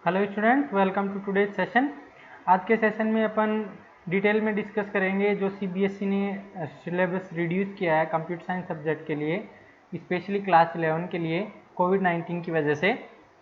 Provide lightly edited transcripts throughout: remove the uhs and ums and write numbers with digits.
Hello student, welcome to today's session. आज के session में अपन डिटेल में डिस्कस करेंगे जो सीबीएसई ने सिलेबस रिड्यूस किया है कंप्यूटर साइंस सब्जेक्ट के लिए, स्पेशली क्लास 11 के लिए कोविड-19 की वजह से।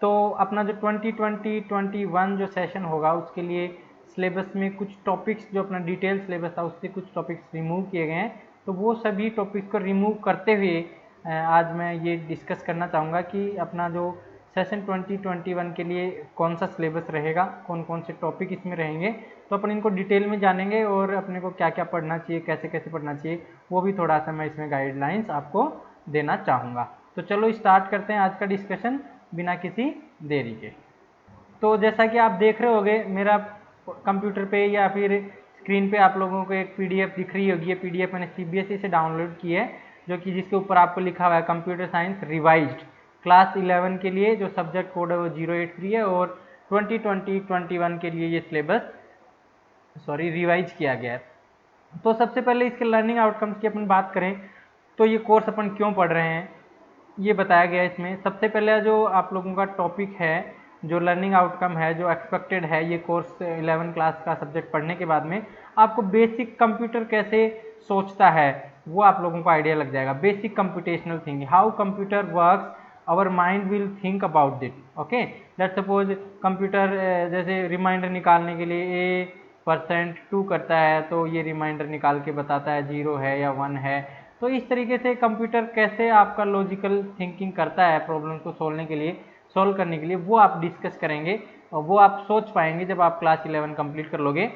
तो अपना जो 2020-21 जो सेशन होगा उसके लिए सिलेबस में कुछ टॉपिक्स जो अपना डिटेल सिलेबस था उससे कुछ टॉपिक्स रिमूव किए गए हैं। तो वो सभी टॉपिक्स को रिमूव करते हुए आज मैं ये डिस्कस करना चाहूँगा कि अपना जो सेशन 2021 के लिए कौन सा सिलेबस रहेगा, कौन कौन से टॉपिक इसमें रहेंगे। तो अपन इनको डिटेल में जानेंगे और अपने को क्या क्या पढ़ना चाहिए, कैसे कैसे पढ़ना चाहिए, वो भी थोड़ा सा मैं इसमें गाइडलाइंस आपको देना चाहूँगा। तो चलो स्टार्ट करते हैं आज का डिस्कशन बिना किसी देरी के। तो जैसा कि आप देख रहे होंगे मेरा कंप्यूटर पे या फिर स्क्रीन पे आप लोगों को एक पीडीएफ दिख रही होगी। ये पीडीएफ मैंने सीबीएसई से डाउनलोड की है, जो कि जिसके ऊपर आपको लिखा हुआ है कंप्यूटर साइंस रिवाइज्ड क्लास 11 के लिए जो सब्जेक्ट कोड है वो 083 है और 2020-21 के लिए ये सिलेबस रिवाइज किया गया है। तो सबसे पहले इसके लर्निंग आउटकम्स की अपन बात करें तो ये कोर्स अपन क्यों पढ़ रहे हैं ये बताया गया है इसमें। सबसे पहले जो आप लोगों का टॉपिक है, जो लर्निंग आउटकम है, जो एक्सपेक्टेड है ये कोर्स 11 क्लास का सब्जेक्ट पढ़ने के बाद में आपको बेसिक कंप्यूटर कैसे सोचता है वो आप लोगों को आइडिया लग जाएगा। Basic computational thinking, how computer works, our mind will think about it. Okay, let's suppose computer जैसे रिमाइंडर निकालने के लिए A% 2 करता है तो ये रिमाइंडर निकाल के बताता है 0 है या 1 है। तो इस तरीके से कंप्यूटर कैसे आपका लॉजिकल थिंकिंग करता है प्रॉब्लम को सोल्व करने के लिए वो आप डिस्कस करेंगे और वो आप सोच पाएंगे जब आप क्लास 11 कंप्लीट कर लोगे।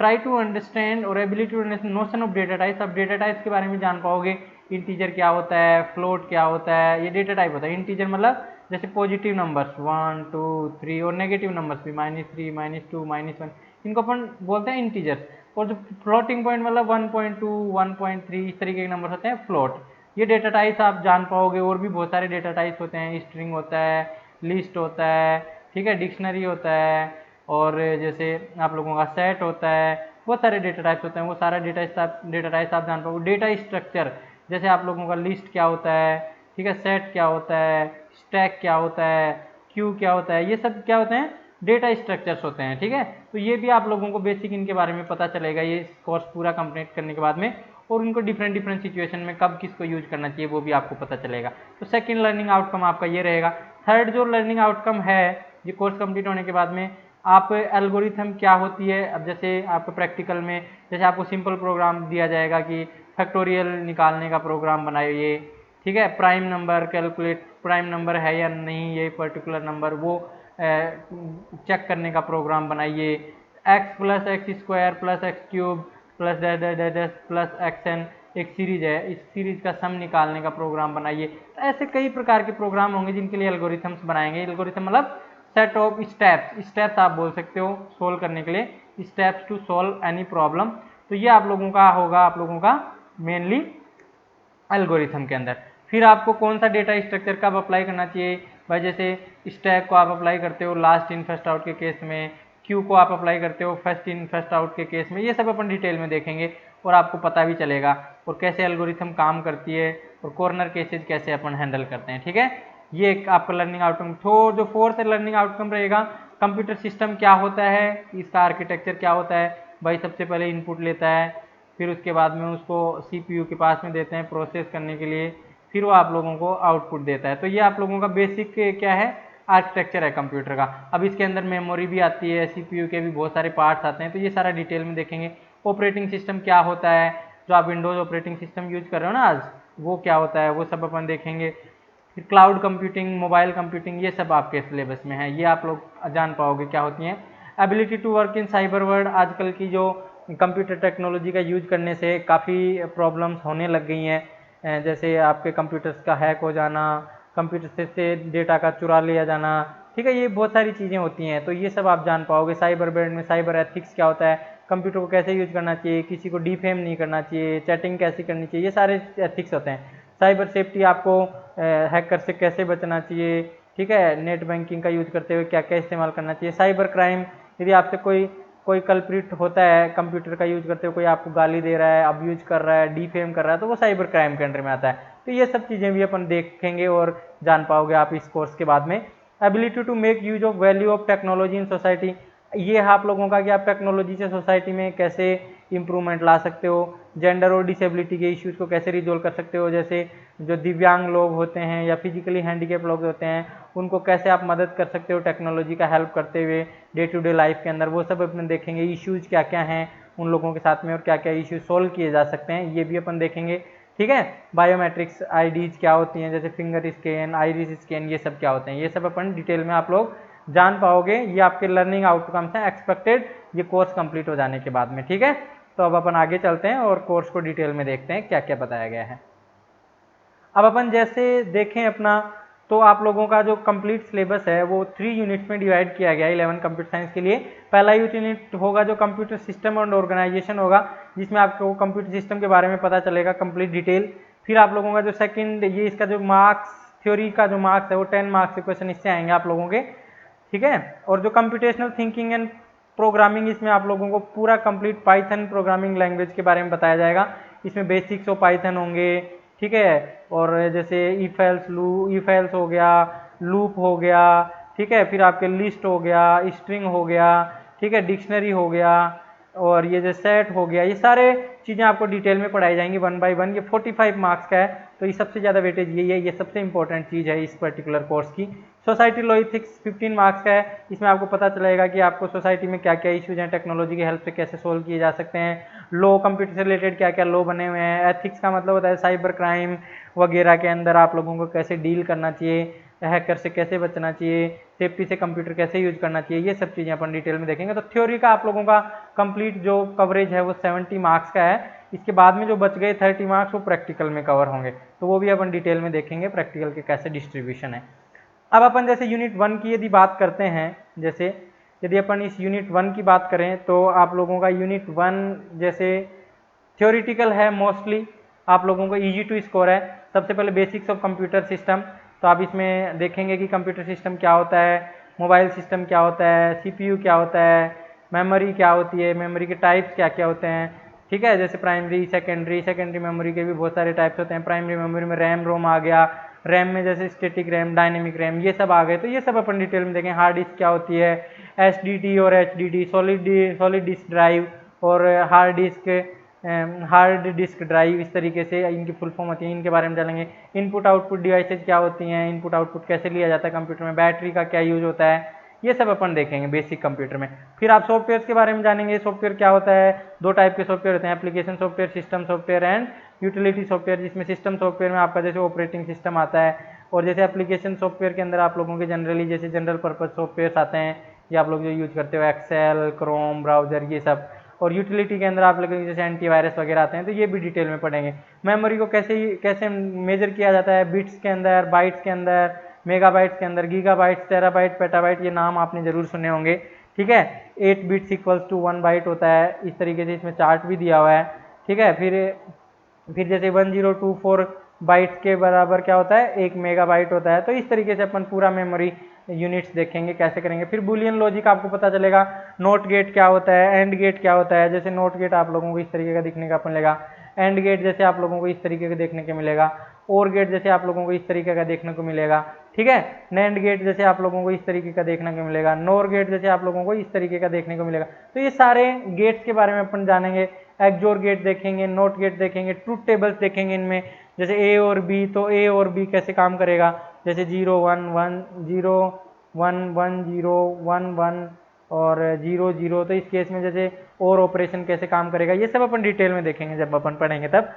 ट्राई टू अंडरस्टैंड और ability to understand notion of data types. आप डेटा टाइप्स के बारे में जान पाओगे, इंटीजर क्या होता है, फ्लोट क्या होता है, ये डेटा टाइप होता है। इंटीजर मतलब जैसे पॉजिटिव नंबर्स 1 2 3 और नेगेटिव नंबर्स भी -3 -2 -1, इनको अपन बोलते हैं इंटीजर्स। और जो फ्लोटिंग पॉइंट मतलब 1.2 1.3 इस तरीके के नंबर होते हैं फ्लोट। ये डेटा टाइप्स आप जान पाओगे। और भी बहुत सारे डेटा टाइप्स होते हैं, स्ट्रिंग होता है, लिस्ट होता है, ठीक है, डिक्शनरी होता है, और जैसे आप लोगों का सेट होता है, बहुत सारे डेटा टाइप्स होते हैं। वो सारा डेटा टाइप्स आप जान पाओगे। डेटा स्ट्रक्चर जैसे आप लोगों का लिस्ट क्या होता है, ठीक है, सेट क्या होता है, स्टैक क्या होता है, क्यू क्या होता है, ये सब क्या होते हैं, डेटा स्ट्रक्चर्स होते हैं। ठीक है, तो ये भी आप लोगों को बेसिक इनके बारे में पता चलेगा ये कोर्स पूरा कंप्लीट करने के बाद में। और उनको डिफरेंट डिफरेंट सिचुएशन में कब किसको यूज करना चाहिए वो भी आपको पता चलेगा। तो सेकंड लर्निंग आउटकम आपका ये रहेगा। थर्ड जो लर्निंग आउटकम है ये कोर्स कंप्लीट होने के बाद में आप एल्गोरिथम क्या होती है। अब जैसे आपको प्रैक्टिकल में जैसे आपको सिंपल प्रोग्राम दिया जाएगा कि फैक्टोरियल निकालने का प्रोग्राम बनाइए, ठीक है, prime number calculate, prime number है या नहीं ये पर्टिकुलर नंबर वो चेक करने का प्रोग्राम बनाइए। x plus x square plus x cube plus plus xn एक सीरीज है, इस सीरीज का सम निकालने का प्रोग्राम बनाइए। तो ऐसे कई प्रकार के प्रोग्राम होंगे जिनके लिए एल्गोरिथम्स बनाएंगे। एल्गोरिथम मतलब सेट ऑफ स्टेप्स आप बोल सकते हो सोल्व करने के लिए, steps to solve any problem. तो ये आप लोगों का होगा, आप लोगों का मेनली एल्गोरिथम के अंदर। फिर आपको कौन सा डेटा स्ट्रक्चर कब अप्लाई करना चाहिए भाई, जैसे स्टैक को आप अप्लाई करते हो लास्ट इन फर्स्ट आउट के केस में, क्यू को आप अप्लाई करते हो फर्स्ट इन फर्स्ट आउट के केस में। ये सब अपन डिटेल में देखेंगे और आपको पता भी चलेगा और कैसे एल्गोरिथम काम करती है और कॉर्नर केसेज कैसे अपन हैंडल करते हैं। ठीक है, ये एक आपका लर्निंग आउटकम। तो जो फोर्थ लर्निंग आउटकम रहेगा, कंप्यूटर सिस्टम क्या होता है, इसका आर्किटेक्चर क्या होता है। भाई सबसे पहले इनपुट लेता है, फिर उसके बाद में उसको सीपीयू के पास में देते हैं प्रोसेस करने के लिए, फिर वो आप लोगों को आउटपुट देता है। तो ये आप लोगों का बेसिक क्या है, आर्किटेक्चर है कंप्यूटर का। अब इसके अंदर मेमोरी भी आती है, सीपीयू के भी बहुत सारे पार्ट्स आते हैं, तो ये सारा डिटेल में देखेंगे। ऑपरेटिंग सिस्टम क्या होता है, जो आप विंडोज ऑपरेटिंग सिस्टम यूज कर रहे हो ना आज, वो क्या होता है वो सब अपन देखेंगे। फिर क्लाउड कंप्यूटिंग, मोबाइल कंप्यूटिंग, ये सब आपके सिलेबस में है, ये आप लोग जान पाओगे क्या होती हैं। Ability to work in cyber world, आजकल की जो कंप्यूटर टेक्नोलॉजी का यूज करने से काफ़ी प्रॉब्लम्स होने लग गई हैं। जैसे आपके कंप्यूटर्स का हैक हो जाना, कंप्यूटर से डेटा का चुरा लिया जाना, ठीक है, ये बहुत सारी चीज़ें होती हैं। तो ये सब आप जान पाओगे। साइबर वर्ल्ड में साइबर एथिक्स क्या होता है, कंप्यूटर को कैसे यूज करना चाहिए, किसी को डिफेम नहीं करना चाहिए, चैटिंग कैसे करनी चाहिए, ये सारे एथिक्स होते हैं। साइबर सेफ्टी, आपको हैकर से कैसे बचना चाहिए, ठीक है, नेट बैंकिंग का यूज करते हुए क्या क्या इस्तेमाल करना चाहिए। साइबर क्राइम, यदि आपसे कोई कोई कल्प्रिट होता है कंप्यूटर का यूज करते हुए, कोई आपको गाली दे रहा है, अब्यूज कर रहा है, डिफेम कर रहा है, तो वो साइबर क्राइम के अंडर में आता है। तो ये सब चीज़ें भी अपन देखेंगे और जान पाओगे आप इस कोर्स के बाद में। Ability to make use of value of technology in society, ये है आप लोगों का कि आप टेक्नोलॉजी से सोसाइटी में कैसे इंप्रूवमेंट ला सकते हो। जेंडर और डिसेबिलिटी के इश्यूज को कैसे रिजोल्व कर सकते हो, जैसे जो दिव्यांग लोग होते हैं या फिजिकली हैंडीकेप लोग होते हैं उनको कैसे आप मदद कर सकते हो टेक्नोलॉजी का हेल्प करते हुए डे टू डे लाइफ के अंदर, वो सब अपन देखेंगे। इश्यूज क्या क्या हैं उन लोगों के साथ में और क्या क्या इश्यूज सोल्व किए जा सकते हैं, ये भी अपन देखेंगे। ठीक है, बायोमेट्रिक्स आईडीज क्या होती हैं, जैसे फिंगर स्कैन, आइरिस स्कैन, ये सब क्या होते हैं, ये सब अपन डिटेल में आप लोग जान पाओगे। ये आपके लर्निंग आउटकम्स हैं एक्सपेक्टेड ये कोर्स कंप्लीट हो जाने के बाद में। ठीक है, तो अब अपन आगे चलते हैं और कोर्स को डिटेल में देखते हैं क्या क्या बताया गया है। अब अपन जैसे देखें अपना, तो आप लोगों का जो कंप्लीट सिलेबस है वो 3 यूनिट्स में डिवाइड किया गया है 11 कंप्यूटर साइंस के लिए। पहला यूनिट होगा जो कंप्यूटर सिस्टम एंड ऑर्गेनाइजेशन होगा, जिसमें आपको कंप्यूटर सिस्टम के बारे में पता चलेगा कंप्लीट डिटेल। फिर आप लोगों का जो सेकंड, ये इसका जो मार्क्स, थ्योरी का जो मार्क्स है वो 10 मार्क्स के क्वेश्चन इससे आएंगे आप लोगों के। ठीक है, और जो कंप्यूटेशनल थिंकिंग एंड प्रोग्रामिंग, इसमें आप लोगों को पूरा कंप्लीट पाइथन प्रोग्रामिंग लैंग्वेज के बारे में बताया जाएगा। इसमें बेसिक्स ऑफ पाइथन होंगे। ठीक है, और जैसे इफ एल्स हो गया, लूप हो गया। ठीक है, फिर आपके लिस्ट हो गया, स्ट्रिंग हो गया। ठीक है, डिक्शनरी हो गया, और ये जो सेट हो गया, ये सारे चीज़ें आपको डिटेल में पढ़ाई जाएंगी 1 बाय 1। ये 45 मार्क्स का है, तो ये सबसे ज़्यादा वेटेज यही है, ये सबसे इंपॉर्टेंट चीज़ है इस पर्टिकुलर कोर्स की। सोसाइटी लॉ इथिक्स 15 मार्क्स का है, इसमें आपको पता चलेगा कि आपको सोसाइटी में क्या क्या इश्यूज हैं, टेक्नोलॉजी की हेल्प से कैसे सोल्व किए जा सकते हैं। लॉ, कंप्यूटर से रिलेटेड क्या क्या लॉ बने हुए हैं। एथिक्स का मतलब होता है साइबर क्राइम वगैरह के अंदर आप लोगों को कैसे डील करना चाहिए, हैकर से कैसे बचना चाहिए, सेफ्टी से कंप्यूटर कैसे यूज करना चाहिए, ये सब चीज़ें अपन डिटेल में देखेंगे। तो थ्योरी का आप लोगों का कंप्लीट जो कवरेज है वो 70 मार्क्स का है। इसके बाद में जो बच गए 30 मार्क्स वो प्रैक्टिकल में कवर होंगे, तो वो भी अपन डिटेल में देखेंगे प्रैक्टिकल के कैसे डिस्ट्रीब्यूशन है। अब अपन जैसे यूनिट 1 की यदि बात करते हैं, जैसे यदि अपन इस यूनिट 1 की बात करें तो आप लोगों का यूनिट 1 जैसे थ्योरिटिकल है मोस्टली, आप लोगों को ईजी टू स्कोर है। सबसे पहले बेसिक्स ऑफ कंप्यूटर सिस्टम, तो आप इसमें देखेंगे कि कंप्यूटर सिस्टम क्या होता है, मोबाइल सिस्टम क्या होता है, सीपीयू क्या होता है, मेमोरी क्या होती है, मेमोरी के टाइप्स क्या क्या होते हैं। ठीक है, जैसे प्राइमरी, सेकेंडरी मेमोरी के भी बहुत सारे टाइप्स होते हैं। प्राइमरी मेमोरी में रैम रोम आ गया, रैम में जैसे स्टैटिक रैम, डायनेमिक रैम, ये सब आ गए, तो ये सब अपन डिटेल में देखें। हार्ड डिस्क क्या होती है, एसडीडी और एचडीडी, सॉलिड डिस्क ड्राइव और हार्ड डिस्क ड्राइव, इस तरीके से इनकी फुल फॉर्म होती है, इनके बारे में जानेंगे। इनपुट आउटपुट डिवाइसेज क्या होती हैं, इनपुट आउटपुट कैसे लिया जाता है कंप्यूटर में, बैटरी का क्या यूज होता है, ये सब अपन देखेंगे बेसिक कंप्यूटर में। फिर आप सॉफ्टवेयर के बारे में जानेंगे। सॉफ्टवेयर क्या होता है, 2 टाइप के सॉफ्टवेयर होते हैं, application software, system software and utility software. जिसमें सिस्टम सॉफ्टवेयर में आपका जैसे ऑपरेटिंग सिस्टम आता है, और जैसे एप्लीकेशन सॉफ्टवेयर के अंदर आप लोगों के जनरली जैसे जनरल पर्पज सॉफ्टवेयर आते हैं, ये आप लोग जो यूज करते हो, एक्सेल, क्रोम ब्राउजर, ये सब। और यूटिलिटी के अंदर आप लोग जैसे एंटीवायरस वगैरह आते हैं, तो ये भी डिटेल में पढ़ेंगे। मेमोरी को कैसे कैसे मेजर किया जाता है, बिट्स के अंदर, बाइट्स के अंदर, मेगाबाइट्स के अंदर, गीगाबाइट्स, टेराबाइट, पेटाबाइट, ये नाम आपने जरूर सुने होंगे। ठीक है, 8 बिट्स इक्वल्स टू 1 बाइट होता है, इस तरीके से इसमें चार्ट भी दिया हुआ है। ठीक है, फिर जैसे 1024 बाइट्स के बराबर क्या होता है, 1 मेगाबाइट होता है। तो इस तरीके से अपन पूरा मेमोरी यूनिट्स देखेंगे कैसे करेंगे। फिर बुलियन लॉजिक आपको पता चलेगा, नोट गेट क्या होता है, एंड गेट क्या होता है। जैसे नोट गेट आप लोगों को इस तरीके का दिखने का अपन मिलेगा, एंड गेट जैसे आप लोगों को इस तरीके का देखने को मिलेगा, और गेट जैसे आप लोगों को इस तरीके का देखने को मिलेगा। ठीक है, नैंड गेट जैसे आप लोगों को इस तरीके का देखने को मिलेगा, नोर गेट जैसे आप लोगों को इस तरीके का देखने को मिलेगा। तो ये सारे गेट्स के बारे में अपन जानेंगे। एक्सोर गेट देखेंगे, नोट गेट देखेंगे, ट्रूथ टेबल्स देखेंगे इनमें, जैसे ए और बी, तो ए और बी कैसे काम करेगा, जैसे 0 1 1 0 1 1 0 1 1 और 0 0, तो इस केस में जैसे और ऑपरेशन कैसे काम करेगा, ये सब अपन डिटेल में देखेंगे जब अपन पढ़ेंगे तब।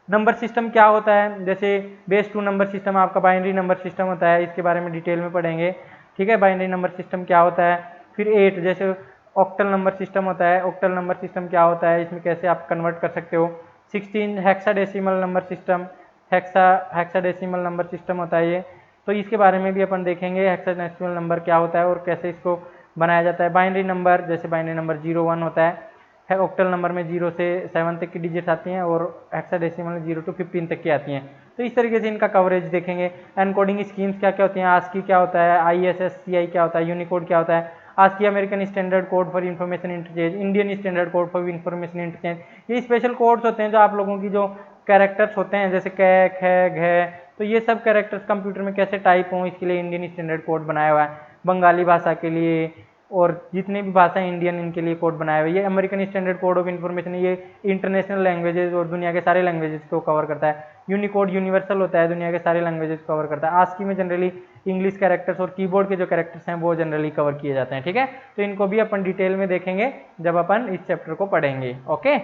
नंबर सिस्टम क्या होता है, जैसे बेस 2 नंबर सिस्टम आपका बाइनरी नंबर सिस्टम होता है, इसके बारे में डिटेल में पढ़ेंगे। ठीक है, बाइनरी नंबर सिस्टम क्या होता है। फिर 8 जैसे ऑक्टल नंबर सिस्टम होता है, ऑक्टल नंबर सिस्टम क्या होता है, इसमें कैसे आप कन्वर्ट कर सकते हो। 16 hexadecimal number system, hexadecimal number system होता है ये, तो इसके बारे में भी अपन देखेंगे हेक्साडेसिमल नंबर क्या होता है और कैसे इसको बनाया जाता है। बाइनरी नंबर, जैसे बाइनरी नंबर 0 1 होता है, ऑक्टल नंबर में 0 से 7 तक की डिजिट्स आती हैं और हेक्साडेसिमल 0 to 15 तक की आती हैं। तो इस तरीके से इनका कवरेज देखेंगे। एनकोडिंग स्कीम्स क्या क्या होती हैं, आस्की क्या होता है, ISSCI क्या होता है, यूनिकोड क्या होता है। ASCII American standard code for information interchange, Indian standard code for information interchange. ये स्पेशल कोड्स होते हैं जो आप लोगों की जो कैरेक्टर्स होते हैं, जैसे कै, ख, घ, तो ये सब कैरेक्टर्स कंप्यूटर में कैसे टाइप हों इसके लिए इंडियन स्टैंडर्ड कोड बनाया हुआ है, बंगाली भाषा के लिए और जितने भी भाषा इंडियन इनके लिए कोड बनाया हुआ है। ये American standard code of information, ये इंटरनेशनल लैंग्वेजेस और दुनिया के सारे लैंग्वेजेस को कवर करता है। यूनिकोड यूनिवर्सल होता है, दुनिया के सारे लैंग्वेजेस को कवर करता है। आस्की में जनरली इंग्लिश कैरेक्टर्स और कीबोर्ड के जो कैरेक्टर्स हैं वो जनरली कवर किए जाते हैं, ठीक है। तो इनको भी अपन डिटेल में देखेंगे जब अपन इस चैप्टर को पढ़ेंगे, ओके।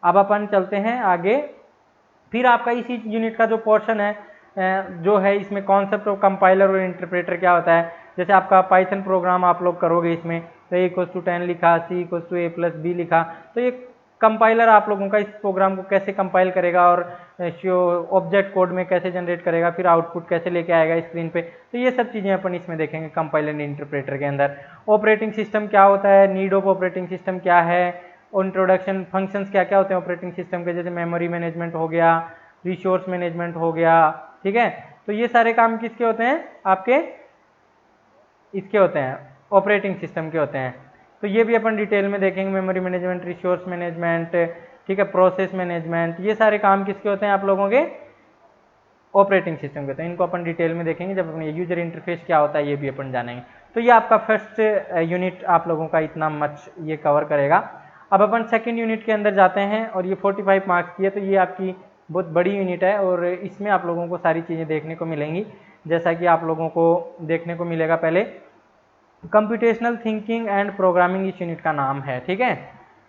अब अपन चलते हैं आगे। फिर आपका इसी यूनिट का जो पोर्शन है जो है इसमें कॉन्सेप्ट ऑफ कंपाइलर और इंटरप्रेटर क्या होता है। जैसे आपका पाइथन प्रोग्राम आप लोग करोगे इसमें, तो A=10 लिखा, C=A+B लिखा, तो ये कंपाइलर आप लोगों का इस प्रोग्राम को कैसे कंपाइल करेगा और ऑब्जेक्ट कोड में कैसे जनरेट करेगा, फिर आउटपुट कैसे लेके आएगा स्क्रीन पे, तो ये सब चीज़ें अपन इसमें देखेंगे कंपाइलर एंड इंटरप्रेटर के अंदर। ऑपरेटिंग सिस्टम क्या होता है, नीड ऑफ ऑपरेटिंग सिस्टम क्या है, और इंट्रोडक्शन, फंक्शंस क्या क्या होते हैं ऑपरेटिंग सिस्टम के, जैसे मेमोरी मैनेजमेंट हो गया, रिसोर्स मैनेजमेंट हो गया, ठीक है। तो ये सारे काम किसके होते हैं, आपके इसके होते हैं, ऑपरेटिंग सिस्टम के होते हैं। तो ये भी अपन डिटेल में देखेंगे, मेमोरी मैनेजमेंट, रिसोर्स मैनेजमेंट, ठीक है, प्रोसेस मैनेजमेंट, ये सारे काम किसके होते हैं आप लोगों के, ऑपरेटिंग सिस्टम के होते हैं। इनको अपन डिटेल में देखेंगे जब अपन यूजर इंटरफेस क्या होता है ये भी अपन जानेंगे। तो ये आपका फर्स्ट यूनिट आप लोगों का इतना मच ये कवर करेगा। अब अपन सेकेंड यूनिट के अंदर जाते हैं और ये 45 मार्क्स की है, तो ये आपकी बहुत बड़ी यूनिट है और इसमें आप लोगों को सारी चीज़ें देखने को मिलेंगी। जैसा कि आप लोगों को देखने को मिलेगा, पहले कंप्यूटेशनल थिंकिंग एंड प्रोग्रामिंग इस यूनिट का नाम है, ठीक है।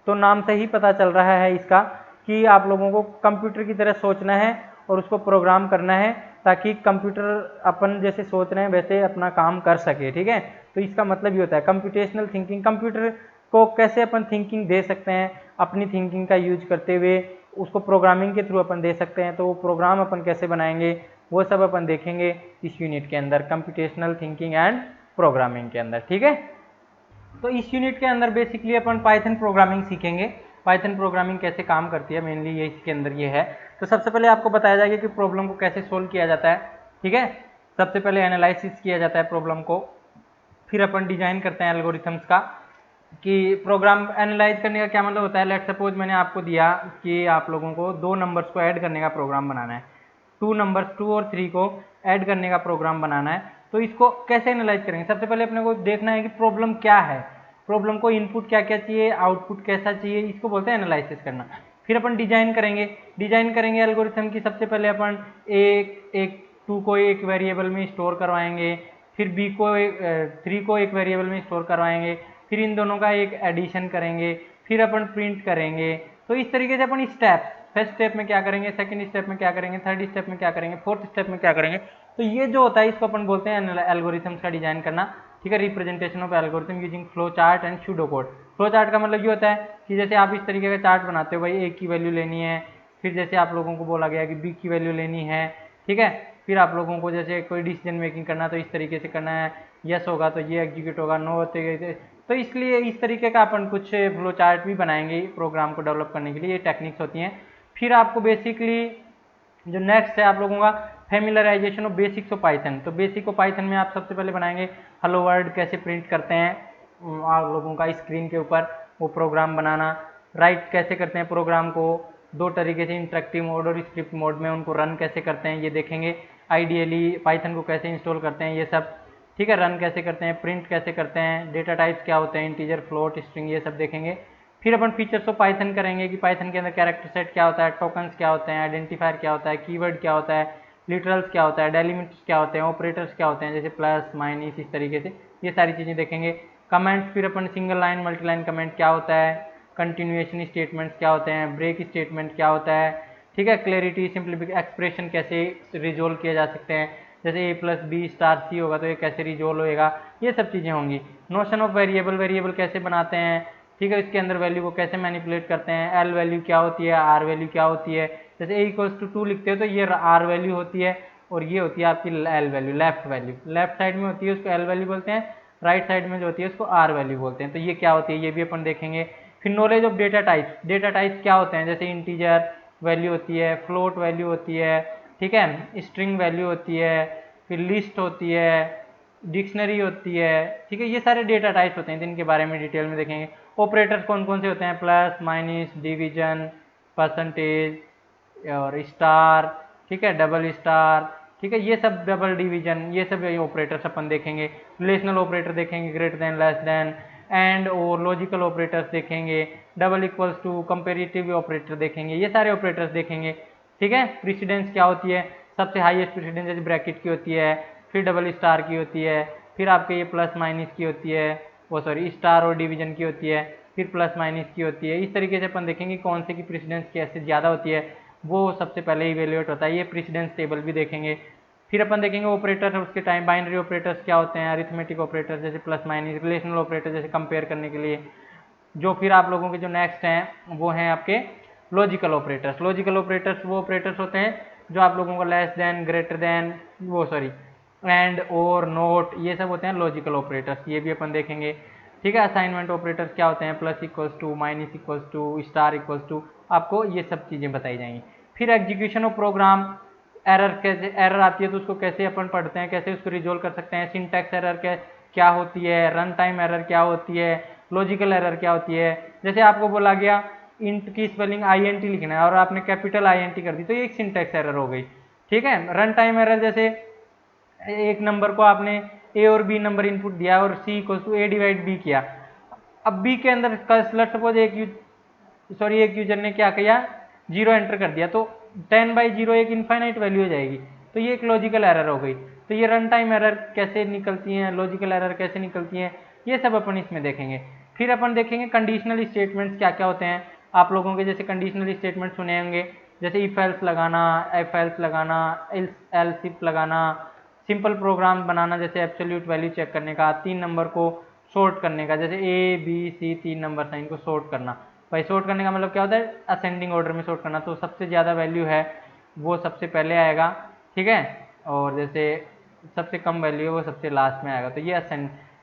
तो नाम से ही पता चल रहा है इसका कि आप लोगों को कंप्यूटर की तरह सोचना है और उसको प्रोग्राम करना है ताकि कंप्यूटर अपन जैसे सोच रहे हैं वैसे अपना काम कर सके, ठीक है। तो इसका मतलब ये होता है कंप्यूटेशनल थिंकिंग, कंप्यूटर को कैसे अपन थिंकिंग दे सकते हैं, अपनी थिंकिंग का यूज करते हुए उसको प्रोग्रामिंग के थ्रू अपन दे सकते हैं। तो वो प्रोग्राम अपन कैसे बनाएंगे वो सब अपन देखेंगे इस यूनिट के अंदर, कंप्यूटेशनल थिंकिंग एंड प्रोग्रामिंग के अंदर, ठीक है। तो इस यूनिट के अंदर बेसिकली अपन पाइथन प्रोग्रामिंग सीखेंगे। पाइथन प्रोग्रामिंग कैसे काम करती है मेनली ये इसके अंदर ये है। तो सबसे पहले आपको बताया जाएगा कि प्रॉब्लम को कैसे सोल्व किया जाता है, ठीक है। सबसे पहले एनालिसिस किया जाता है प्रॉब्लम को, फिर अपन डिजाइन करते हैं एल्गोरिथम्स का कि प्रोग्राम एनालाइज करने का क्या मतलब होता है। लेट सपोज मैंने आपको दिया कि आप लोगों को दो नंबर्स को ऐड करने का प्रोग्राम बनाना है, 2 और 3 को ऐड करने का प्रोग्राम बनाना है। तो इसको कैसे एनालाइज करेंगे, सबसे पहले अपने को देखना है कि प्रॉब्लम क्या है, प्रॉब्लम को इनपुट क्या क्या चाहिए, आउटपुट कैसा चाहिए, इसको बोलते हैं एनालिसिस करना। फिर अपन डिजाइन करेंगे एल्गोरिथम की। सबसे पहले अपन एक 2 को एक वेरिएबल में स्टोर करवाएंगे, फिर बी को 3 को एक वेरिएबल में स्टोर करवाएंगे, फिर इन दोनों का एक एडिशन करेंगे, फिर अपन प्रिंट करेंगे। तो इस तरीके से अपन स्टेप, फर्स्ट स्टेप में क्या करेंगे, सेकंड स्टेप में क्या करेंगे, थर्ड स्टेप में क्या करेंगे, फोर्थ स्टेप में क्या करेंगे। तो ये जो होता है इसको अपन बोलते हैं एल्गोरिथम्स का डिजाइन करना, ठीक है। Representation of algorithm using flow chart and pseudo code. Flow chart का मतलब ये होता है कि जैसे आप इस तरीके का चार्ट बनाते हो, भाई ए की वैल्यू लेनी है, फिर जैसे आप लोगों को बोला गया कि बी की वैल्यू लेनी है, ठीक है। फिर आप लोगों को जैसे कोई डिसीजन मेकिंग करना तो इस तरीके से करना है, यस होगा तो ये एग्जीक्यूट होगा, नो होते। तो इसलिए इस तरीके का अपन कुछ फ्लो चार्ट भी बनाएंगे प्रोग्राम को डेवलप करने के लिए, ये टेक्निक्स होती हैं। फिर आपको बेसिकली जो नेक्स्ट है आप लोगों का फैमिलराइजेशन ऑफ बेसिक्स ऑफ पाइथन। तो बेसिक ऑफ पाइथन में आप सबसे पहले बनाएंगे हेलो वर्ल्ड कैसे प्रिंट करते हैं आप लोगों का स्क्रीन के ऊपर, वो प्रोग्राम बनाना। राइट कैसे करते हैं प्रोग्राम को, दो तरीके से, इंटरेक्टिव मोड और स्क्रिप्ट मोड में। उनको रन कैसे करते हैं ये देखेंगे। आइडियली पाइथन को कैसे इंस्टॉल करते हैं ये सब, ठीक है। रन कैसे करते हैं, प्रिंट कैसे करते हैं, डेटा टाइप्स क्या होते हैं, इंटीजर, फ्लोट, स्ट्रिंग, ये सब देखेंगे। फिर अपन फीचर्स ऑफ पाइथन करेंगे कि पाइथन के अंदर कैरेक्टर सेट क्या होता है, टोकन्स क्या होते हैं, आइडेंटिफायर क्या होता है, कीवर्ड क्या होता है, लिटरल्स क्या होता है, डेलिमिट्स क्या होते हैं, ऑपरेटर्स क्या होते हैं, जैसे प्लस माइनस, इस तरीके से ये सारी चीज़ें देखेंगे। कमेंट्स, फिर अपन single line multi line comment क्या होता है, कंटिन्यूएशन स्टेटमेंट्स क्या होते हैं, ब्रेक स्टेटमेंट क्या होता है, ठीक है। क्लैरिटी, सिंप्लीफिकेशन, एक्सप्रेशन कैसे रिजोल्व किए जा सकते हैं, जैसे A+B*C होगा तो ये कैसे रिजोल्व होएगा, ये सब चीज़ें होंगी। नोशन ऑफ वेरिएबल कैसे बनाते हैं, ठीक है। इसके अंदर वैल्यू को कैसे मैनिपुलेट करते हैं, एल वैल्यू क्या होती है, आर वैल्यू क्या होती है। जैसे A=2 लिखते हो तो ये आर वैल्यू होती है और ये होती है आपकी L value, left value. Left side में होती है उसको एल वैल्यू बोलते हैं, राइट साइड में जो होती है उसको आर वैल्यू बोलते हैं। तो ये क्या होती है ये भी अपन देखेंगे। फिर knowledge of data types, data types क्या होते हैं, जैसे इंटीजर वैल्यू होती है, फ्लोट वैल्यू होती है, ठीक है, स्ट्रिंग वैल्यू होती है, फिर लिस्ट होती है, डिक्शनरी होती है, ठीक है। ये सारे डेटा टाइप्स होते हैं जिनके बारे में डिटेल में देखेंगे। ऑपरेटर्स कौन कौन से होते हैं, प्लस, माइनस, डिवीजन, परसेंटेज और स्टार, ठीक है, डबल स्टार, ठीक है। ये सब डबल डिवीजन, ये सब ऑपरेटर्स अपन देखेंगे। रिलेशनल ऑपरेटर देखेंगे, greater than, less than, and और लॉजिकल ऑपरेटर्स देखेंगे, double equals to, comparative operator देखेंगे, ये सारे ऑपरेटर्स देखेंगे। ठीक है। प्रेसिडेंस क्या होती है, सबसे हाईएस्ट प्रेसिडेंस जैसे ब्रैकेट की होती है, फिर डबल स्टार की होती है, फिर आपके ये प्लस माइनस की होती है, वो सॉरी स्टार और डिवीजन की होती है, फिर प्लस माइनस की होती है। इस तरीके से अपन देखेंगे कौन से की प्रेसिडेंस कैसे ज़्यादा होती है, वो सबसे पहले इवेल्युएट होता है। ये प्रेसिडेंस टेबल भी देखेंगे। फिर अपन देखेंगे ऑपरेटर, उसके टाइम बाइनरी ऑपरेटर्स क्या होते हैं, अरिथमेटिक ऑपरेटर्स जैसे प्लस माइनस, रिलेशनल ऑपरेटर जैसे कंपेयर करने के लिए। जो फिर आप लोगों के जो नेक्स्ट हैं वो हैं आपके लॉजिकल ऑपरेटर्स। लॉजिकल ऑपरेटर्स वो ऑपरेटर्स होते हैं जो आप लोगों को लेस देन, ग्रेटर देन, वो सॉरी एंड, और, नोट, ये सब होते हैं लॉजिकल ऑपरेटर्स, ये भी अपन देखेंगे। ठीक है। असाइनमेंट ऑपरेटर्स क्या होते हैं, plus equals to, minus equals to, star equals to, आपको ये सब चीज़ें बताई जाएंगी। फिर एग्जीक्यूशन ऑफ प्रोग्राम, एरर कैसे, एरर आती है तो उसको कैसे अपन पढ़ते हैं, कैसे उसको रिजोल्व कर सकते हैं, सिंटैक्स एरर क्या होती है, रन टाइम एरर क्या होती है, लॉजिकल एरर क्या होती है। जैसे आपको बोला गया इंट की स्पेलिंग INT लिखना है और आपने कैपिटल INT कर दी तो ये एक सिंटैक्स एरर हो गई। ठीक है। रन टाइम एरर जैसे एक नंबर को आपने A और B नंबर इनपुट दिया और C equal to A divide B किया। अब B के अंदर लेट्स सपोज एक यूजर ने क्या किया, 0 एंटर कर दिया, तो 10/0 एक इनफाइनाइट वैल्यू हो जाएगी, तो ये एक लॉजिकल एरर हो गई। तो ये रन टाइम एरर कैसे निकलती हैं, लॉजिकल एरर कैसे निकलती हैं, ये सब अपन इसमें देखेंगे। फिर अपन देखेंगे कंडीशनल स्टेटमेंट्स क्या क्या होते हैं। आप लोगों के जैसे कंडीशनल स्टेटमेंट सुने होंगे, जैसे इफ एल्स लगाना, एफ एल्स लगाना, एल्स इफ लगाना, सिंपल प्रोग्राम बनाना जैसे एब्सोल्यूट वैल्यू चेक करने का, 3 नंबर को सॉर्ट करने का, जैसे A B C 3 numbers को सॉर्ट करना। भाई सॉर्ट करने का मतलब क्या होता है, असेंडिंग ऑर्डर में सॉर्ट करना, तो सबसे ज़्यादा वैल्यू है वो सबसे पहले आएगा। ठीक है। और जैसे सबसे कम वैल्यू है वो सबसे लास्ट में आएगा, तो ये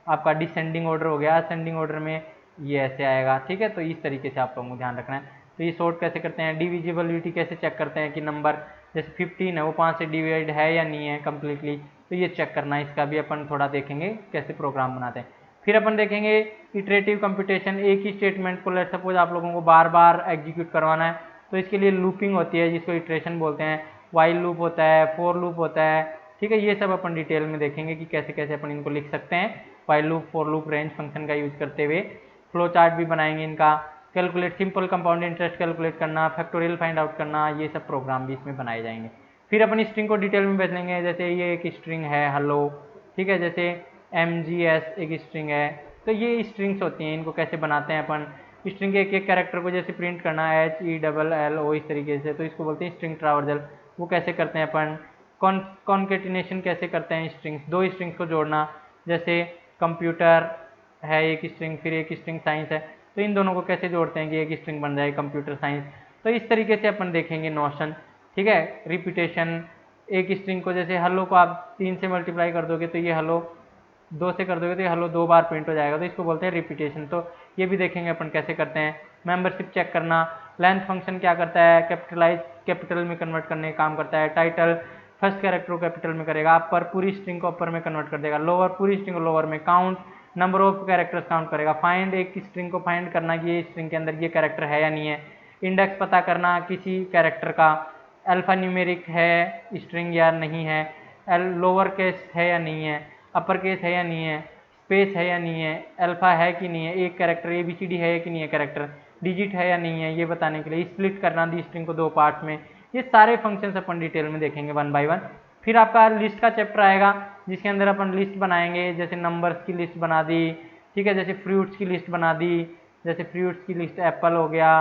आपका डिसेंडिंग ऑर्डर हो गया। असेंडिंग ऑर्डर में ये ऐसे आएगा। ठीक है। तो इस तरीके से आप लोगों को ध्यान रखना है। तो ये सॉर्ट कैसे करते हैं, डिविजिबिलिटी कैसे चेक करते हैं कि नंबर जैसे 15 है वो 5 से डिवाइड है या नहीं है कम्प्लीटली, तो ये चेक करना है, इसका भी अपन थोड़ा देखेंगे कैसे प्रोग्राम बनाते हैं। फिर अपन देखेंगे इटरेटिव कंप्यूटेशन, एक ही स्टेटमेंट को लेट सपोज आप लोगों को बार बार एग्जीक्यूट करवाना है, तो इसके लिए लूपिंग होती है जिसको इटरेशन बोलते हैं, वाइल लूप होता है, फोर लूप होता है। ठीक है। ये सब अपन डिटेल में देखेंगे कि कैसे कैसे अपन इनको लिख सकते हैं, while loop, for loop, range function का यूज करते हुए। फ्लो चार्ट भी बनाएंगे इनका, calculate, simple compound interest calculate करना, फैक्टोरियल फाइंड आउट करना, ये सब प्रोग्राम भी इसमें बनाए जाएंगे। फिर अपन स्ट्रिंग को डिटेल में बदलेंगे, जैसे ये एक स्ट्रिंग है हेलो। ठीक है। जैसे MGS एक स्ट्रिंग है, तो ये स्ट्रिंग्स होती हैं, इनको कैसे बनाते हैं अपन, स्ट्रिंग के एक एक कैरेक्टर को जैसे प्रिंट करना है HELLO इस तरीके से, तो इसको बोलते हैं स्ट्रिंग ट्रावर्सल। वो कैसे करते हैं अपन, कॉन्केटिनेशन कैसे करते हैं, स्ट्रिंग्स, दो स्ट्रिंग्स को जोड़ना, जैसे कंप्यूटर है एक स्ट्रिंग, फिर एक स्ट्रिंग साइंस है, तो इन दोनों को कैसे जोड़ते हैं कि एक स्ट्रिंग बन जाए कंप्यूटर साइंस। तो इस तरीके से अपन देखेंगे नोशन। ठीक है। रिपीटेशन, एक स्ट्रिंग को जैसे हेलो को आप 3 से मल्टीप्लाई कर दोगे तो ये हेलो, 2 से कर दोगे तो ये हेलो 2 बार प्रिंट हो जाएगा, तो इसको बोलते हैं रिपीटेशन। तो ये भी देखेंगे अपन कैसे करते हैं। मेंबरशिप चेक करना, लेंथ फंक्शन क्या करता है, कैपिटल में कन्वर्ट करने का काम करता है। टाइटल फर्स्ट कैरेक्टर को कैपिटल में करेगा, अपर पूरी स्ट्रिंग को अपर में कन्वर्ट कर देगा, लोअर पूरी स्ट्रिंग को लोअर में, count number of characters count करेगा, फाइंड एक स्ट्रिंग को फाइंड करना कि ये स्ट्रिंग के अंदर ये कैरेक्टर है या नहीं है, इंडेक्स पता करना किसी कैरेक्टर का, अल्फा न्यूमेरिक है स्ट्रिंग या नहीं है, लोअर केस है या नहीं है, अपर केस है या नहीं है, स्पेस है या नहीं है, अल्फा है कि नहीं है, एक कैरेक्टर ABCD है कि नहीं है, कैरेक्टर डिजिट है या नहीं है, ये बताने के लिए स्प्लिट करना दी स्ट्रिंग को 2 पार्ट्स में। ये सारे फंक्शंस अपन डिटेल में देखेंगे 1 बाय 1। फिर आपका लिस्ट का चैप्टर आएगा जिसके अंदर अपन लिस्ट बनाएंगे, जैसे नंबर्स की लिस्ट बना दी। ठीक है। जैसे फ्रूट्स की लिस्ट बना दी, जैसे फ्रूट्स की लिस्ट एप्पल हो गया,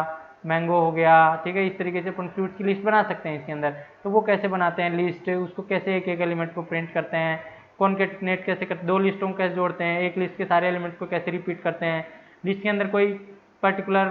मैंगो हो गया। ठीक है। इस तरीके से अपन फ्रूट्स की लिस्ट बना सकते हैं इसके अंदर। तो वो कैसे बनाते हैं लिस्ट, उसको कैसे एक एक एलिमेंट को प्रिंट करते हैं, कॉन्केटनेट कैसे करते हैं, 2 लिस्टों को कैसे जोड़ते हैं, एक लिस्ट के सारे एलिमेंट्स को कैसे रिपीट करते हैं, लिस्ट के अंदर कोई पर्टिकुलर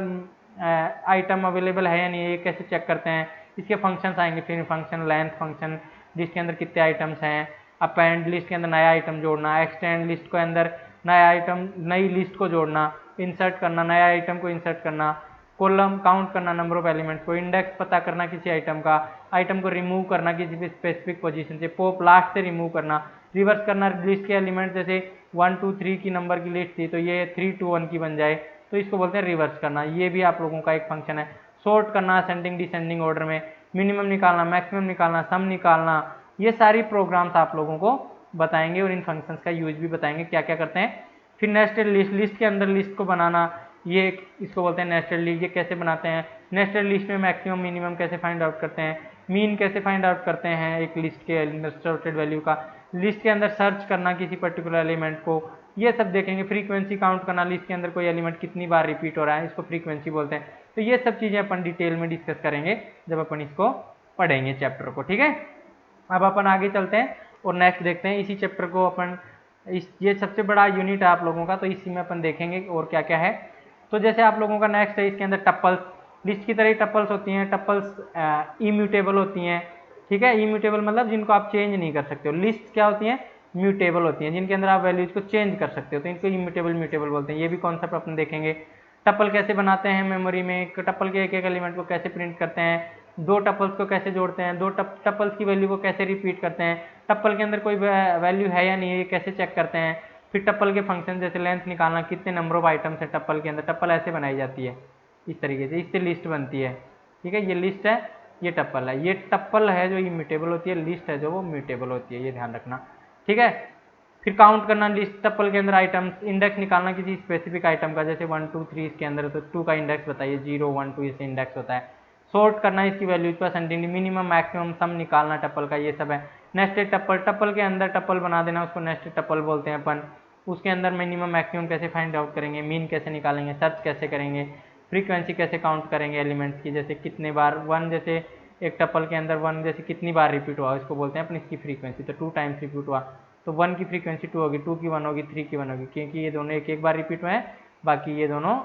आइटम अवेलेबल है या नहीं है, ये कैसे चेक करते हैं। इसके फंक्शंस आएंगे, फिर फंक्शन, लेंथ फंक्शन, लिस्ट के अंदर कितने आइटम्स हैं, अपेंड लिस्ट के अंदर नया आइटम जोड़ना, एक्सटेंड लिस्ट के अंदर नया आइटम, नई लिस्ट को जोड़ना, इंसर्ट करना, नया आइटम को इंसर्ट करना, कॉलम काउंट करना नंबर ऑफ एलिमेंट्स को, इंडेक्स पता करना किसी आइटम का, आइटम को रिमूव करना किसी भी स्पेसिफिक पोजीशन से, पॉप लास्ट से रिमूव करना, रिवर्स करना लिस्ट के एलिमेंट, जैसे 1 2 3 की नंबर की लिस्ट थी तो ये 3 2 1 की बन जाए, तो इसको बोलते हैं रिवर्स करना। ये भी आप लोगों का एक फंक्शन है। सॉर्ट करना असेंडिंग डिसेंडिंग ऑर्डर में, मिनिमम निकालना, मैक्सिमम निकालना, सम निकालना, ये सारी प्रोग्राम्स आप लोगों को बताएंगे और इन फंक्शंस का यूज भी बताएंगे क्या क्या करते हैं। फिर नेस्टेड लिस्ट, लिस्ट के अंदर लिस्ट को बनाना, ये इसको बोलते हैं नेस्टेड लिस्ट। ये कैसे बनाते हैं, नेस्टेड लिस्ट में मैक्सिमम मिनिमम कैसे फाइंड आउट करते हैं, मीन कैसे फाइंड आउट करते हैं एक लिस्ट के अंदर सॉर्टेड वैल्यू का, लिस्ट के अंदर सर्च करना किसी पर्टिकुलर एलिमेंट को, ये सब देखेंगे। फ्रीक्वेंसी काउंट करना, लिस्ट के अंदर कोई एलिमेंट कितनी बार रिपीट हो रहा है, इसको फ्रीक्वेंसी बोलते हैं। तो ये सब चीज़ें अपन डिटेल में डिस्कस करेंगे जब अपन इसको पढ़ेंगे चैप्टर को, ठीक है। अब अपन आगे चलते हैं और नेक्स्ट देखते हैं इसी चैप्टर को अपन, ये सबसे बड़ा यूनिट है आप लोगों का, तो इसी में अपन देखेंगे और क्या क्या है। तो जैसे आप लोगों का नेक्स्ट है, इसके अंदर टप्पल्स, लिस्ट की तरह ही टप्पल्स होती हैं। टप्पल्स इम्यूटेबल होती हैं, ठीक है। इम्यूटेबल मतलब जिनको आप चेंज नहीं कर सकते हो। लिस्ट क्या होती हैं, म्यूटेबल होती हैं, जिनके अंदर आप वैल्यूज को चेंज कर सकते हो, तो इनको इम्यूटेबल म्यूटेबल बोलते हैं। ये भी कॉन्सेप्ट अपन देखेंगे। टप्पल कैसे बनाते हैं मेमोरी में, टप्पल के एक एक एलिमेंट को कैसे प्रिंट करते हैं, दो टप्पल्स को कैसे जोड़ते हैं, दो टप्पल्स की वैल्यू को कैसे रिपीट करते हैं, टप्पल के अंदर कोई वैल्यू है या नहीं है ये कैसे चेक करते हैं। फिर टप्पल के फंक्शन जैसे लेंथ निकालना, कितने नंबर ऑफ आइटम्स है टप्पल के अंदर, टप्पल ऐसे बनाई जाती है इस तरीके से, इससे लिस्ट बनती है, ठीक है। ये लिस्ट है, ये टप्पल है। ये टप्पल है जो इम्यूटेबल होती है, लिस्ट है जो वो म्यूटेबल होती है, ये ध्यान रखना, ठीक है। फिर काउंट करना, लिस्ट टप्पल के अंदर आइटम्स, इंडेक्स निकालना किसी स्पेसिफिक आइटम का, जैसे 1 2 3 इसके अंदर तो 2 का इंडेक्स बताइए, 0 1 2 इससे इंडेक्स होता है। सॉर्ट करना इसकी वैल्यूज पर, सेंटिंग मिनिमम मैक्सिमम सम निकालना टप्पल का, ये सब है। नेस्टेड टप्पल, टप्पल के अंदर टप्पल बना देना, उसको नेस्टेड टप्पल बोलते हैं अपन। उसके अंदर मिनिमम मैक्सिमम कैसे फाइंड आउट करेंगे, मीन कैसे निकालेंगे, सर्च कैसे करेंगे, फ्रीक्वेंसी कैसे काउंट करेंगे एलिमेंट्स की, जैसे कितने बार वन, जैसे एक टप्पल के अंदर वन जैसे कितनी बार रिपीट हुआ इसको बोलते हैं अपन इसकी फ्रीक्वेंसी। तो 2 टाइम्स रिपीट हुआ तो 1 की फ्रीक्वेंसी 2 होगी, 2 की 1 होगी, 3 की 1 होगी, क्योंकि ये दोनों एक एक बार रिपीट हुए हैं, बाकी ये दोनों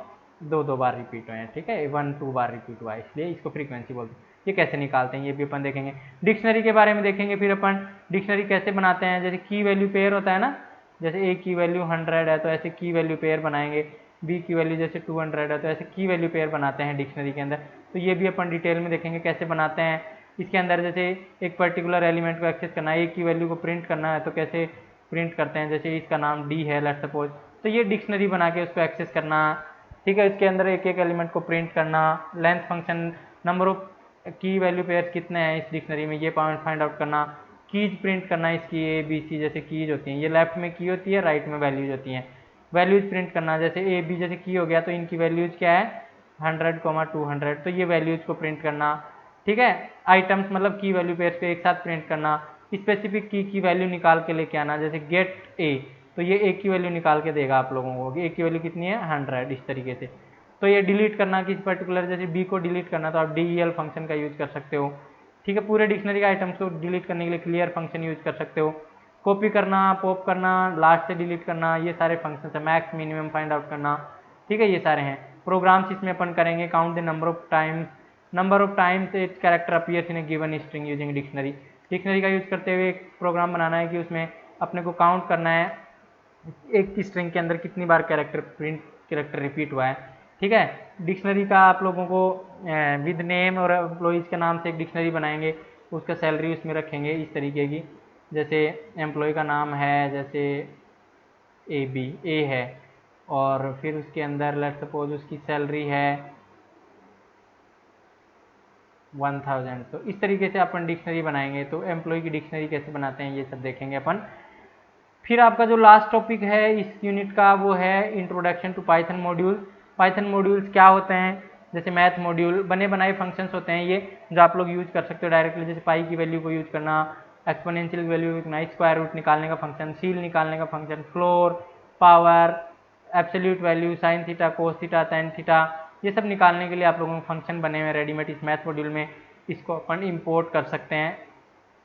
2 बार रिपीट हुए हैं, ठीक है। 1 2 बार रिपीट हुआ है, इसलिए इसको फ्रीक्वेंसी बोलते हैं। ये कैसे निकालते हैं ये भी अपन देखेंगे। डिक्शनरी के बारे में देखेंगे, फिर अपन डिक्शनरी कैसे बनाते हैं, जैसे की वैल्यू पेयर होता है ना, जैसे ए की वैल्यू 100 है तो ऐसे की वैल्यू पेयर बनाएंगे, बी की वैल्यू जैसे 200 है तो ऐसे की वैल्यू पेयर बनाते हैं डिक्शनरी के अंदर। तो ये भी अपन डिटेल में देखेंगे कैसे बनाते हैं। इसके अंदर जैसे एक पर्टिकुलर एलिमेंट को एक्सेस करना है, ए की वैल्यू को प्रिंट करना है तो कैसे प्रिंट करते हैं, जैसे इसका नाम डी है लेट्स सपोज, तो ये डिक्शनरी बना के उसको एक्सेस करना, ठीक है। इसके अंदर एक एक एलिमेंट को प्रिंट करना, लेंथ फंक्शन, नंबर ऑफ की वैल्यू पेयर्स कितने हैं इस डिक्शनरी में ये पॉइंट फाइंड आउट करना, कीज प्रिंट करना इसकी ए बी सी जैसे कीज होती हैं, ये लेफ्ट में की होती है, राइट में वैल्यूज होती हैं। वैल्यूज प्रिंट करना, जैसे ए बी जैसे की हो गया तो इनकी वैल्यूज क्या है 100, 200, तो ये वैल्यूज को प्रिंट करना, ठीक है। आइटम्स मतलब की वैल्यू पेयर्स को एक साथ प्रिंट करना, स्पेसिफिक की वैल्यू निकाल के लेके आना, जैसे गेट ए, तो ये ए की वैल्यू निकाल के देगा आप लोगों को, ए की वैल्यू कितनी है 100, इस तरीके से। तो ये डिलीट करना किसी पर्टिकुलर, जैसे बी को डिलीट करना तो आप DEL फंक्शन का यूज कर सकते हो, ठीक है। पूरे डिक्शनरी के आइटम्स को डिलीट करने के लिए क्लियर फंक्शन यूज कर सकते हो। कॉपी करना, पॉप करना, लास्ट से डिलीट करना, ये सारे फंक्शन है। मैक्स मिनिमम फाइंड आउट करना, ठीक है, ये सारे हैं। प्रोग्राम्स इसमें अपन करेंगे, count the number of times it character appears in A given string using dictionary. Dictionary का यूज करते हुए एक प्रोग्राम बनाना है कि उसमें अपने को काउंट करना है एक स्ट्रिंग के अंदर कितनी बार कैरेक्टर रिपीट हुआ है, ठीक है। डिक्शनरी का आप लोगों को विद नेम और एम्प्लॉइज़ के नाम से एक डिक्शनरी बनाएंगे, उसका सैलरी उसमें रखेंगे इस तरीके की, जैसे एम्प्लॉय का नाम है जैसे ए है, और फिर उसके अंदर लेट्स सपोज उसकी सैलरी है 1000, तो इस तरीके से अपन डिक्शनरी बनाएंगे। तो एम्प्लॉय की डिक्शनरी कैसे बनाते हैं ये सब देखेंगे अपन। फिर आपका जो लास्ट टॉपिक है इस यूनिट का वो है introduction to Python module. Python modules क्या होते हैं, जैसे मैथ मॉड्यूल, बने बनाए फंक्शंस होते हैं ये, जो आप लोग यूज कर सकते हो डायरेक्टली, जैसे पाई की वैल्यू को यूज करना, एक्सपोनेंशियल वैल्यू करना, स्क्वायर रूट निकालने का फंक्शन, सील निकालने का function, floor, power, absolute value, sine theta, cos theta, tan theta, ये सब निकालने के लिए आप लोगों को फंक्शन बने हुए रेडीमेड इस मैथ मॉड्यूल में। इसको अपन इम्पोर्ट कर सकते हैं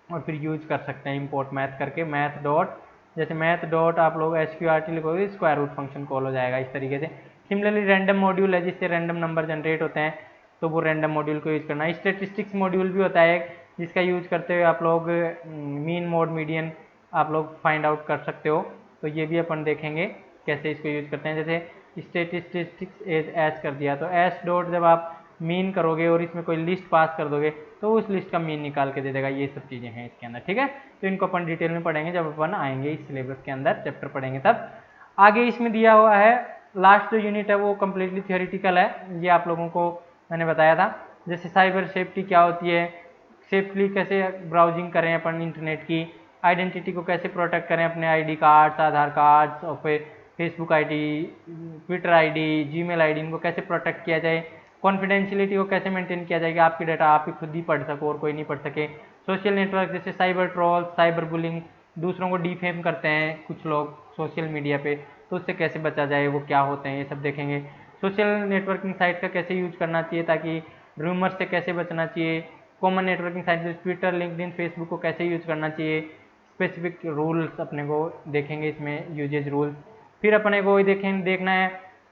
और फिर यूज कर सकते हैं इम्पोर्ट मैथ करके, मैथ डॉट, जैसे मैथ डॉट आप लोग SQRT लिखोगे स्क्वायर रूट फंक्शन कॉल हो जाएगा इस तरीके से। सिमिलरली रैंडम मॉड्यूल है जिससे रैंडम नंबर जनरेट होते हैं, तो वो रैंडम मॉड्यूल को यूज करना। स्टेटिस्टिक्स मॉड्यूल भी होता है जिसका यूज करते हुए आप लोग मीन मोड मीडियन आप लोग फाइंड आउट कर सकते हो, तो ये भी अपन देखेंगे कैसे इसको यूज करते हैं। जैसे स्टेटिस्टिक्स एस कर दिया तो एस डॉट जब आप मीन करोगे और इसमें कोई लिस्ट पास कर दोगे तो उस लिस्ट का मीन निकाल के दे देगा, ये सब चीज़ें हैं इसके अंदर, ठीक है। तो इनको अपन डिटेल में पढ़ेंगे जब अपन आएंगे इस सिलेबस के अंदर, चैप्टर पढ़ेंगे तब। आगे इसमें दिया हुआ है लास्ट जो यूनिट है वो कम्प्लीटली थियोरिटिकल है, ये आप लोगों को मैंने बताया था। जैसे साइबर सेफ्टी क्या होती है, सेफली कैसे ब्राउजिंग करें अपन इंटरनेट की, आइडेंटिटी को कैसे प्रोटेक्ट करें अपने आईडी कार्ड्स, आधार कार्ड्स और फिर Facebook ID, Twitter ID, Gmail ID, इनको कैसे प्रोटेक्ट किया जाए, कॉन्फिडेंशियलिटी को कैसे मेंटेन किया जाए कि आपकी डाटा आप ही खुद ही पढ़ सको और कोई नहीं पढ़ सके। सोशल नेटवर्क जैसे साइबर ट्रोल, साइबर बुलिंग, दूसरों को डिफेम करते हैं कुछ लोग सोशल मीडिया पे, तो उससे कैसे बचा जाए, वो क्या होते हैं, ये सब देखेंगे। सोशल नेटवर्किंग साइट का कैसे यूज करना चाहिए ताकि रूमर से कैसे बचना चाहिए, कॉमन नेटवर्किंग साइट जैसे ट्विटर, लिंक्डइन, फेसबुक को कैसे यूज करना चाहिए, स्पेसिफिक रूल्स अपने को देखेंगे इसमें, यूजेज रूल्स। फिर अपने को देखना है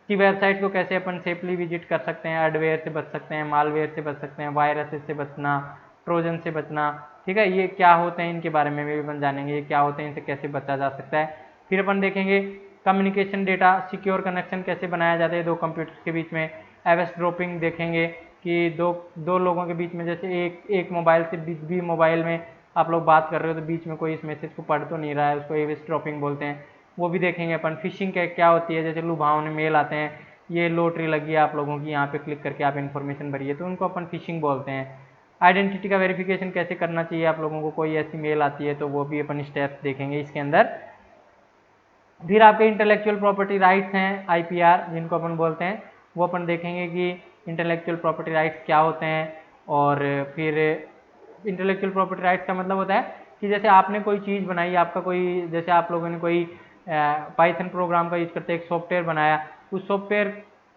कि वेबसाइट को कैसे अपन सेफली विजिट कर सकते हैं, एडवेयर से बच सकते हैं, मालवेयर से बच सकते हैं, वायरसेस से बचना, ट्रोजन से बचना, ठीक है। ये क्या होते हैं इनके बारे में भी अपन जानेंगे, ये क्या होते हैं, इनसे कैसे बचा जा सकता है। फिर अपन देखेंगे कम्युनिकेशन डेटा सिक्योर कनेक्शन कैसे बनाया जाता है दो कंप्यूटर्स के बीच में। एवस ड्रॉपिंग देखेंगे कि दो लोगों के बीच में जैसे एक मोबाइल से भी मोबाइल में आप लोग बात कर रहे हो तो बीच में कोई इस मैसेज को पढ़ तो नहीं रहा है, उसको एवस ड्रॉपिंग बोलते हैं, वो भी देखेंगे अपन। फिशिंग क्या होती है, जैसे लुभावने मेल आते हैं, ये लॉटरी लगी है आप लोगों की, यहाँ पे क्लिक करके आप इन्फॉर्मेशन भरिए, तो उनको अपन फिशिंग बोलते हैं। आइडेंटिटी का वेरिफिकेशन कैसे करना चाहिए आप लोगों को, कोई ऐसी मेल आती है तो वो भी अपन स्टेप्स देखेंगे इसके अंदर। फिर आपके इंटेलेक्चुअल प्रॉपर्टी राइट्स हैं, आईपीआर जिनको अपन बोलते हैं, वो अपन देखेंगे कि इंटेलेक्चुअल प्रॉपर्टी राइट्स क्या होते हैं। और फिर इंटेलेक्चुअल प्रॉपर्टी राइट्स का मतलब होता है कि जैसे आपने कोई चीज़ बनाई, आपका कोई, जैसे आप लोगों ने कोई पाइथन प्रोग्राम का यूज करते एक सॉफ्टवेयर बनाया, उस सॉफ्टवेयर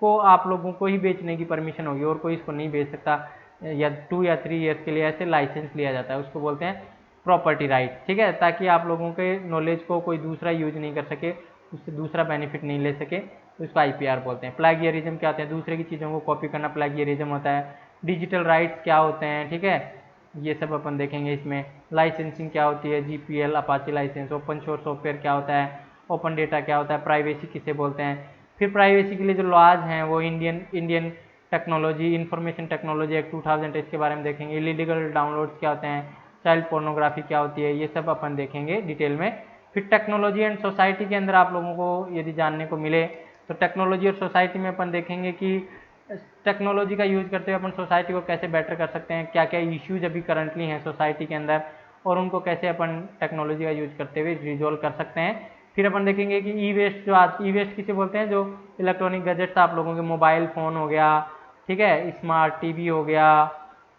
को आप लोगों को ही बेचने की परमिशन होगी और कोई इसको नहीं बेच सकता, या 2 या 3 ईयर्स के लिए ऐसे लाइसेंस लिया जाता है, उसको बोलते हैं प्रॉपर्टी राइट, ठीक है, ताकि आप लोगों के नॉलेज को कोई दूसरा यूज नहीं कर सके, उससे दूसरा बेनिफिट नहीं ले सके, तो इसको आईपीआर बोलते हैं। प्लेगियरिज्म क्या होते हैं, दूसरे की चीज़ों को कॉपी करना प्लेगियरिज्म होता है। डिजिटल राइट्स क्या होते हैं, ठीक है, ये सब अपन देखेंगे इसमें। लाइसेंसिंग क्या होती है, GPL, Apache license. Open source software क्या होता है, ओपन डेटा क्या होता है, प्राइवेसी किसे बोलते हैं। फिर प्राइवेसी के लिए जो लॉज हैं वो Indian technology information technology act 2000, इसके बारे में देखेंगे। इलीगल डाउनलोड्स क्या होते हैं, चाइल्ड पोर्नोग्राफी क्या होती है, ये सब अपन देखेंगे डिटेल में। फिर टेक्नोलॉजी एंड सोसाइटी के अंदर आप लोगों को यदि जानने को मिले तो टेक्नोलॉजी और सोसाइटी में अपन देखेंगे कि टेक्नोलॉजी का यूज करते हुए अपन सोसाइटी को कैसे बेटर कर सकते हैं, क्या क्या इश्यूज अभी करंटली हैं सोसाइटी के अंदर और उनको कैसे अपन टेक्नोलॉजी का यूज करते हुए रिजोल्व कर सकते हैं। फिर अपन देखेंगे कि ई वेस्ट, जो आज ई वेस्ट किसे बोलते हैं, जो इलेक्ट्रॉनिक गैजेट्स आप लोगों के मोबाइल फ़ोन हो गया, ठीक है, स्मार्ट टीवी हो गया,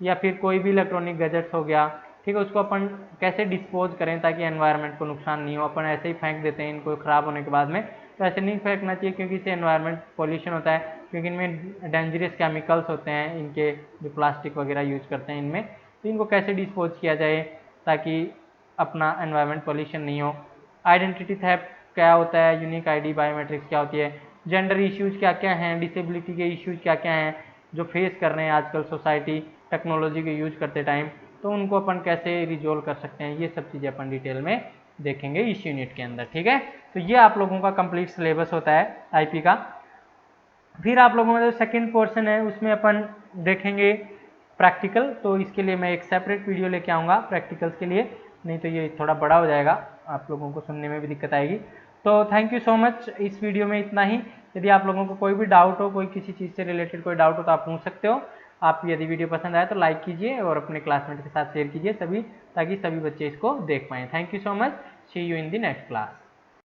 या फिर कोई भी इलेक्ट्रॉनिक गैजेट्स हो गया, ठीक है, उसको अपन कैसे डिस्पोज करें ताकि एनवायरनमेंट को नुकसान नहीं हो। अपन ऐसे ही फेंक देते हैं इनको ख़राब होने के बाद में, तो ऐसे नहीं फेंकना चाहिए क्योंकि इससे एनवायरनमेंट पॉल्यूशन होता है, क्योंकि इनमें डेंजरस केमिकल्स होते हैं, इनके जो प्लास्टिक वगैरह यूज करते हैं इनमें, तो इनको कैसे डिस्पोज किया जाए ताकि अपना एनवायरनमेंट पॉल्यूशन नहीं हो। आइडेंटिटी थेफ्ट क्या होता है, यूनिक आईडी, बायोमेट्रिक्स क्या होती है, जेंडर इश्यूज क्या क्या हैं, डिसेबिलिटी के इश्यूज क्या क्या हैं जो फेस कर रहे हैं आजकल सोसाइटी टेक्नोलॉजी के यूज करते टाइम, तो उनको अपन कैसे रिजोल्व कर सकते हैं, ये सब चीज़ें अपन डिटेल में देखेंगे इस यूनिट के अंदर, ठीक है। तो ये आप लोगों का कंप्लीट सिलेबस होता है आईपी का। फिर आप लोगों में जो सेकंड पोर्शन है उसमें अपन देखेंगे प्रैक्टिकल, तो इसके लिए मैं एक सेपरेट वीडियो लेके आऊँगा प्रैक्टिकल्स के लिए, नहीं तो ये थोड़ा बड़ा हो जाएगा, आप लोगों को सुनने में भी दिक्कत आएगी। तो थैंक यू सो मच, इस वीडियो में इतना ही। यदि आप लोगों को कोई भी डाउट हो, कोई किसी चीज़ से रिलेटेड कोई डाउट हो तो आप पूछ सकते हो। आप यदि वीडियो पसंद आए तो लाइक कीजिए और अपने क्लासमेट के साथ शेयर कीजिए ताकि सभी बच्चे इसको देख पाएँ। Thank you so much, see you in the next class.